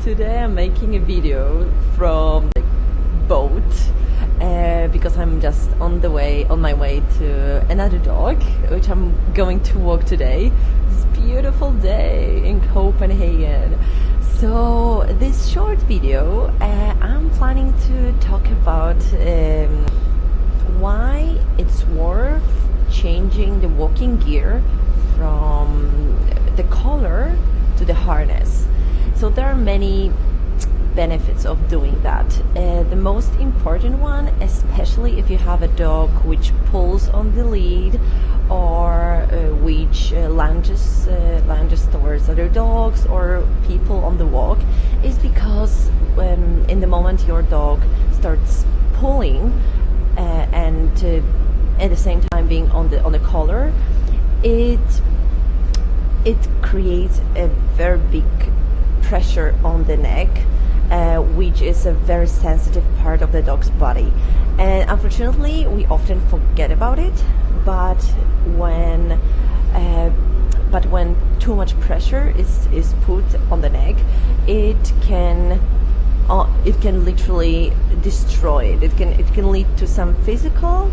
Today I'm making a video from the boat because I'm just on my way to another dog which I'm going to walk today. It's a beautiful day in Copenhagen. So this short video I'm planning to talk about why it's worth changing the walking gear from the collar to the harness. So there are many benefits of doing that. The most important one, especially if you have a dog which pulls on the lead or which lunges towards other dogs or people on the walk, is because in the moment your dog starts pulling and at the same time being on the collar, it creates a very big pressure on the neck, which is a very sensitive part of the dog's body, and unfortunately we often forget about it. But when too much pressure is put on the neck, it can literally destroy it. It can lead to some physical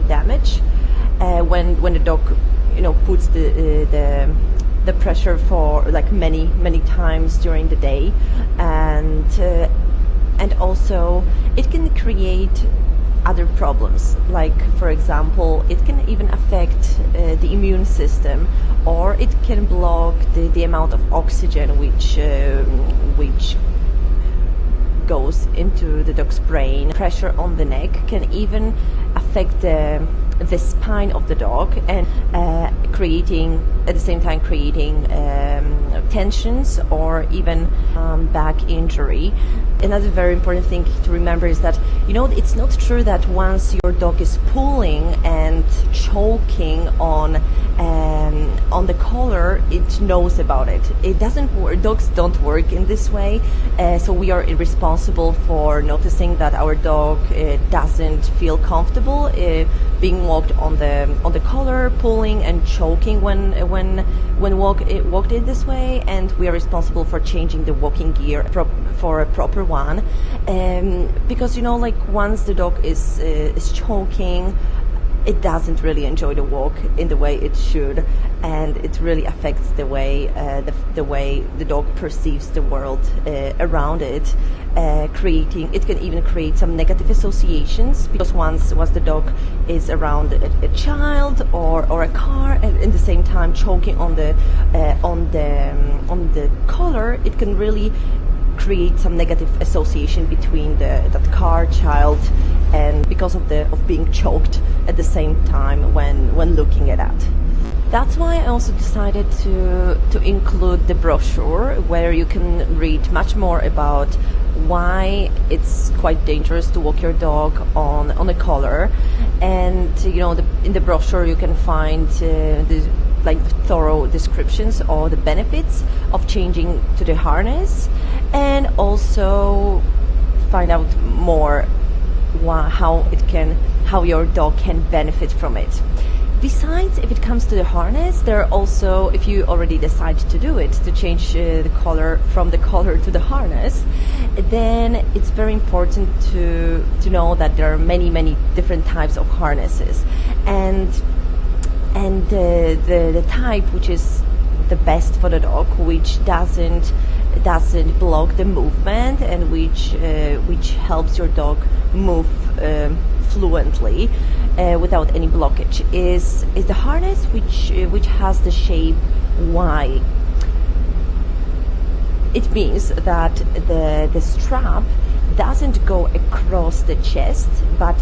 damage when the dog puts the pressure for like many times during the day, and also it can create other problems, like for example it can even affect the immune system, or it can block the amount of oxygen which goes into the dog's brain. Pressure on the neck can even affect the spine of the dog, and at the same time creating tensions or even back injury. Another very important thing to remember is that it's not true that once your dog is pulling and choking on the collar, it knows about it. It doesn't work. Dogs don't work in this way. So we are responsible for noticing that our dog doesn't feel comfortable being walked on the collar, pulling and choking when walked in this way, and we are responsible for changing the walking gear for a proper one, because once the dog is choking, it doesn't really enjoy the walk in the way it should, and it really affects the way the dog perceives the world around it. It can even create some negative associations, because once the dog is around a child or a car, and at the same time choking on the collar, it can really create some negative association between that car, child, and because of being choked at the same time when looking at that. That's why I also decided to include the brochure, where you can read much more about why it's quite dangerous to walk your dog on a collar. And in the brochure you can find thorough descriptions of the benefits of changing to the harness, and also find out more how your dog can benefit from it. Besides, if it comes to the harness, there are also, if you already decide to do it, to change the collar from the collar to the harness, then it's very important to know that there are many different types of harnesses, and the type which is the best for the dog, which doesn't block the movement, and which helps your dog move fluently without any blockage, is the harness which has the shape Y. It means that the strap doesn't go across the chest, but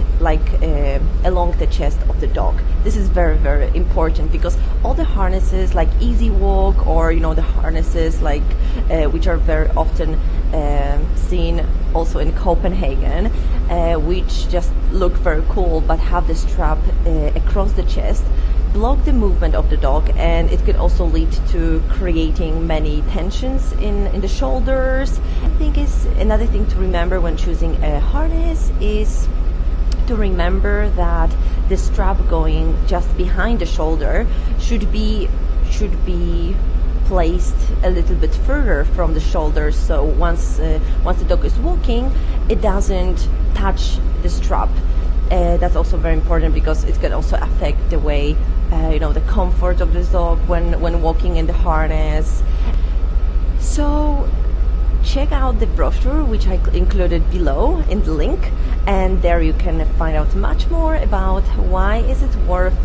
along the chest of the dog. This is very important, because all the harnesses like Easy Walk, or the harnesses which are very often seen also in Copenhagen, which just look very cool but have the strap across the chest, block the movement of the dog, and it could also lead to creating many tensions in the shoulders. I think another thing to remember when choosing a harness is to remember that the strap going just behind the shoulder should be placed a little bit further from the shoulders, so once the dog is walking, it doesn't touch the strap. That's also very important because it can also affect the way the comfort of the dog when walking in the harness. So check out the brochure, which I included below in the link, and there you can find out much more about why is it worth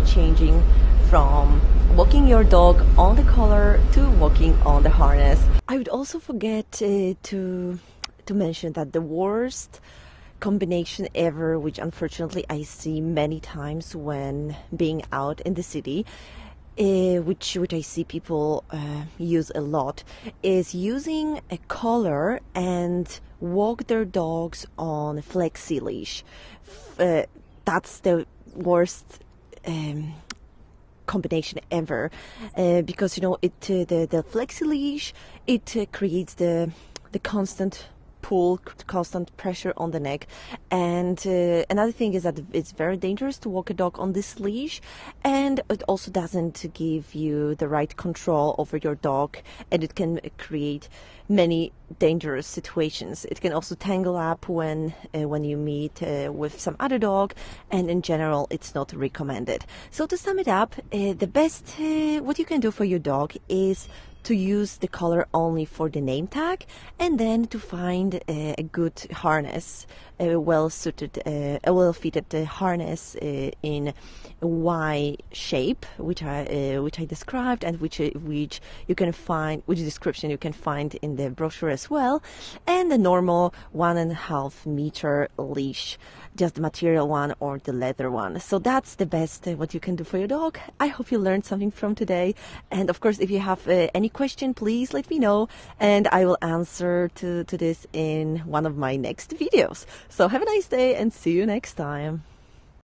changing from walking your dog on the collar to walking on the harness. I would also forget to mention that the worst combination ever, which unfortunately I see many times when being out in the city, which I see people use a lot, is using a collar and walk their dogs on a flexi leash. That's the worst combination ever, because the flexi leash, it creates the constant pull, constant pressure on the neck, and another thing is that it's very dangerous to walk a dog on this leash, and it also doesn't give you the right control over your dog, and it can create many dangerous situations. It can also tangle up when you meet with some other dog, and in general it's not recommended. So to sum it up, the best what you can do for your dog is to use the collar only for the name tag, and then to find a good harness, a well-suited, a well-fitted harness in Y shape, which I described, and which you can find, which description you can find in the brochure as well, and the normal 1.5 meter leash, just the material one or the leather one. So that's the best what you can do for your dog. I hope you learned something from today, and of course, if you have any question, please let me know, and I will answer to this in one of my next videos. So have a nice day and see you next time.